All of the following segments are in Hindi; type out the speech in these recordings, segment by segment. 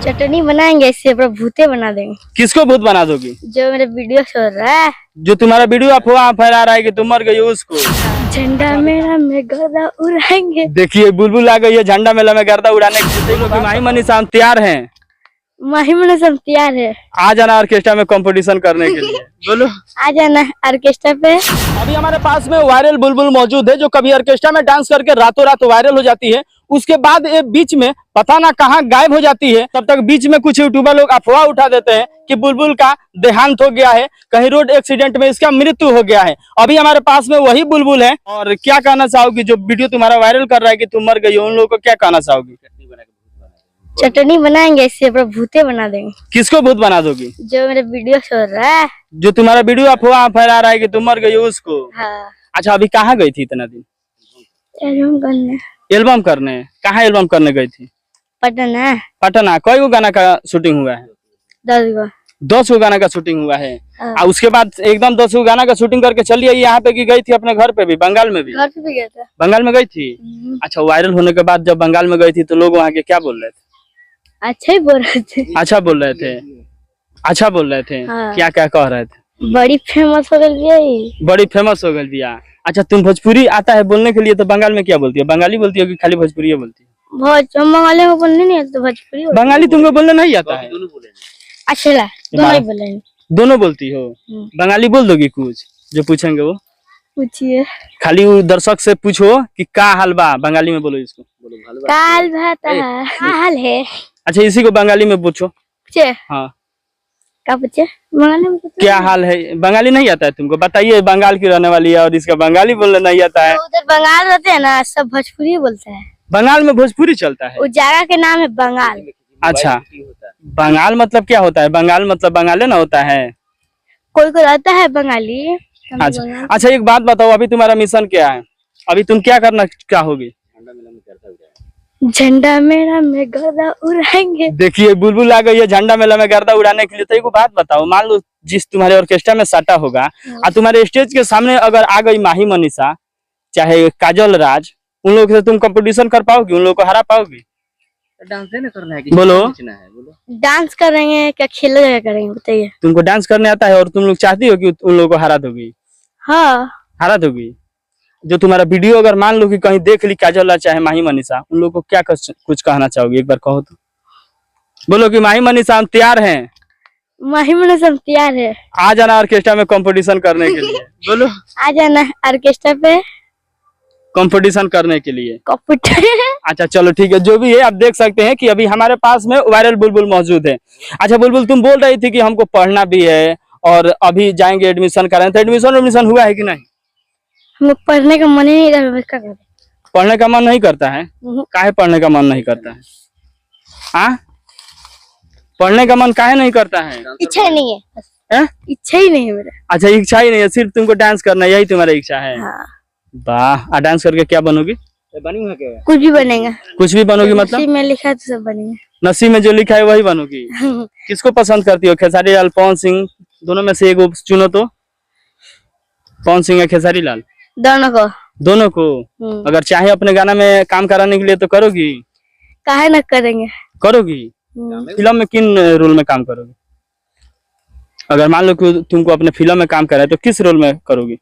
चटनी बनाएंगे, इससे पूरा भूते बना देंगे। किसको भूत बना दोगी? जो मेरा वीडियो चल रहा है, जो तुम्हारा वीडियो अफवाह फैला रहा है कि तुम मर गई हो उसको। झंडा मेला में गर्दा उड़ाएंगे। देखिए बुलबुल आ गई है झंडा मेला में गर्दा उड़ाने के लिए। माही मनीषा हम तैयार हैं। माही मनीषा तैयार है। आ जाना ऑर्केस्ट्रा में कंपटीशन करने के लिए। बोलो आ जाना ऑर्केस्ट्रा पे। अभी हमारे पास में वायरल बुलबुल मौजूद है जो कभी ऑर्केस्ट्रा में डांस करके रातों रात वायरल हो जाती है, उसके बाद ये बीच में पता ना कहाँ गायब हो जाती है। तब तक बीच में कुछ यूट्यूबर लोग अफवाह उठा देते हैं कि बुलबुल का देहांत हो गया है, कहीं रोड एक्सीडेंट में इसका मृत्यु हो गया है। अभी हमारे पास में वही बुलबुल है। और क्या कहना चाहोगी जो वीडियो तुम्हारा वायरल कर रहा है कि तुम मर गई हो, उन लोगों को क्या कहना चाहोगी? चटनी बनाएंगे, इससे पूरा भूते बना देंगे। किसको भूत बना दोगी? जो मेरा वीडियो चल रहा है, जो तुम्हारा वीडियो अफवाह फैला रहा है कि तुम मर गई हो उसको। हाँ। अच्छा अभी कहाँ गई थी इतना दिन? एल्बम करने। एल्बम करने? कहाँ एल्बम करने गई थी? पटना। पटना। कई गो गाना का शूटिंग हुआ है? 10 गो। 10 गो गाना का शूटिंग हुआ है। हाँ। और उसके बाद एकदम 10 गो गाना का शूटिंग करके चली आई यहाँ पे कि गई थी अपने घर पे भी, बंगाल में भी? घर पे भी गया था। बंगाल में गई थी। अच्छा वायरल होने के बाद जब बंगाल में गई थी तो लोग वहाँ के क्या बोल रहे थे? अच्छा ही बोल रहे थे। अच्छा बोल रहे थे। अच्छा बोल रहे थे। हाँ। क्या क्या कह रहे थे? बड़ी फेमस हो गई। बड़ी फेमस हो गई बिया। अच्छा तुम भोजपुरी आता है बोलने के लिए तो बंगाल में क्या बोलती है? बंगाली बोलती हो कि खाली भोजपुरी बोलती है? बंगाली में बोलने नहीं आता, भोजपुरी। बंगाली तुमको बोलने नहीं आता है? अच्छा दोनों ही बोलेंगे। दोनों बोलती हो? बंगाली बोल दोगी कुछ जो पूछेंगे वो? पूछिए। खाली दर्शक से पूछो कि का हाल बा, बंगाली में बोलो इसको। काल भाता है। हाल है। अच्छा इसी को बंगाली में पूछो। पूछे? हाँ क्या पूछे? बंगाली में क्या हाल है? बंगाली नहीं आता है तुमको? बताइए। बंगाल की रहने वाली है और इसका बंगाली बोलना नहीं आता है। तो उधर बंगाल रहते हैं ना, सब भोजपुरी बोलते हैं। बंगाल में भोजपुरी चलता है? उस जगह के नाम है बंगाल। अच्छा बंगाल मतलब क्या होता है? बंगाल मतलब बंगाली ना होता है? कोई को रहता है बंगाली। अच्छा अच्छा एक बात बताओ, अभी तुम्हारा मिशन क्या है? अभी तुम क्या करना चाहोगी? झंडा मेला में गर्दा उड़ाएंगे। देखिए बुलबुल आ गई है झंडा मेला में गर्दा उड़ाने के लिए। तो एक बात बताओ, मान लो जिस तुम्हारे ऑर्केस्ट्रा में सटा होगा और तुम्हारे स्टेज के सामने अगर आ गई माही मनीषा चाहे काजल राज, उन लोगों से तुम कंपटीशन कर पाओगी? उन लोगों को हरा पाओगी? डांस नहीं करना है कि बोलो। डांस करेंगे क्या खेलेगा करेंगे बताइए? तुमको डांस करने आता है और तुम लोग चाहती हो कि उन लोगों को हरा दोगी? हाँ हरा दोगी। जो तुम्हारा वीडियो अगर मान लो कि कहीं देख ली काजल चाहे माही मनीषा, उन लोगों को क्या कुछ कहना चाहोगी? एक बार कहो तो। बोलो कि माही मनीषा हम तैयार हैं। माही मनीषा तैयार है। आ जाना ऑर्केस्ट्रा में कंपटीशन करने के लिए। बोलो आ जाना ऑर्केस्ट्रा पे कंपटीशन करने के लिए। कंप्यूटर। अच्छा चलो ठीक है। जो भी है आप देख सकते हैं कि अभी हमारे पास में वायरल बुलबुल मौजूद है। अच्छा बुलबुल तुम बोल रही थी कि हमको पढ़ना भी है और अभी जाएंगे एडमिशन कराएं, तो एडमिशन हुआ है कि नहीं? हमें पढ़ने का मन ही नहीं रहा। क्या करें? पढ़ने का मन नहीं करता है? काहे पढ़ने का मन नहीं करता है? हाँ पढ़ने का मन काहे नहीं करता है? इच्छा ही नहीं है। इच्छा ही नहीं है मेरा। अच्छा इच्छा ही नहीं है, सिर्फ तुमको डांस करना यही तुम्हारा इच्छा है? हाँ। वाह। डांस करके क्या बनोगी? कुछ भी बनेगा। कुछ भी बनोगी मतलब? नसीब में लिखा है तो सब बनेगा। नसीब में जो लिखा है वही बनोगी। किसको पसंद करती हो, खेसारी लाल पवन सिंह? दोनों में से एक चुनो तो। पवन सिंह या खेसारी लाल? दोनों को। दोनों को? अगर चाहे अपने गाना में काम कराने के लिए तो करोगी? काहे न करेंगे। करोगी? फिल्म में किन रोल में काम करोगी? अगर मान लो कि तुमको अपने फिल्म में काम कराए तो किस रोल में करोगी?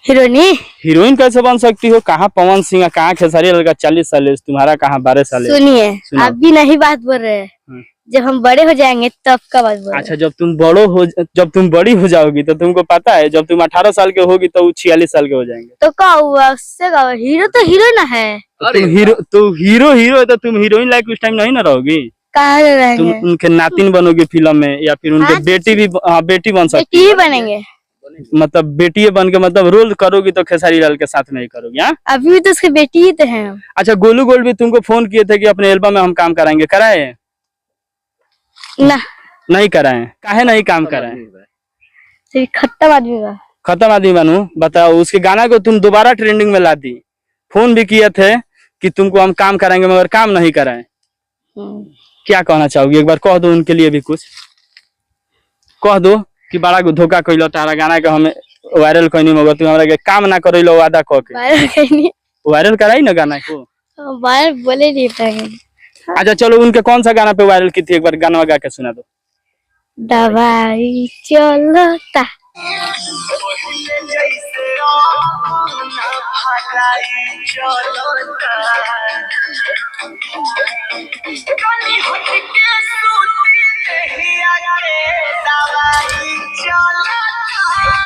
हीरोइन। हीरोइन कैसे बन सकती हो? कहाँ पवन सिंह, कहाँ खेसारी लाल का 40 साल है, तुम्हारा कहाँ 12 साल है। सुनिए आप भी नहीं बात बोल रहे हैं। जब हम बड़े हो जाएंगे तब का बात बोल रहे हैं। अच्छा जब तुम बड़ी हो जाओगी तो तुमको पता है जब तुम 18 साल के होगी तो 46 साल के हो जाएंगे। तो क्या हुआ उससे? क्या हुआ? हीरो तो हीरो ना है। तो हीरो है तो तुम हीरोइन लाइक उस टाइम नहीं ना रहोगी? कहाँ रहेंगे? तुम उनके नातिन बनोगी फिल्म में या फिर उनके बेटी बन सकती है। बेटी बनेंगे। मतलब बेटी बन के मतलब रोल करोगी तो खेसारी लाल के साथ में ही करोगी? हाँ अभी भी तो उसकी बेटी ही तो है। अच्छा गोलू गोल्ड भी तुमको फोन किए थे कि अपने एल्बम में हम काम कराएंगे, कराए? ना नहीं कराए। काहे नहीं काम कराए? खत्म आदमी का। खत्म आदमी बनू? बताओ। उसके गाना को तुम दोबारा ट्रेंडिंग में ला दी। फोन भी किए थे कि तुमको हम काम कराएंगे मगर काम नहीं कराए। क्या कहना चाहोगी? एक बार कह दो उनके लिए भी कुछ कह दो कि बड़ा धोखा कैलो तारा गाना के हमें वायरल कोई नहीं होगा तू हमरा के काम ना करे लो वादा कह के वायरल कहीं वायरल कराई ना गाना को। वायरल बोले नहीं पाएंगे। अच्छा चलो उनके कौन सा गाना पे वायरल की थी एक बार गाना गा के सुना दो। दवाई चलता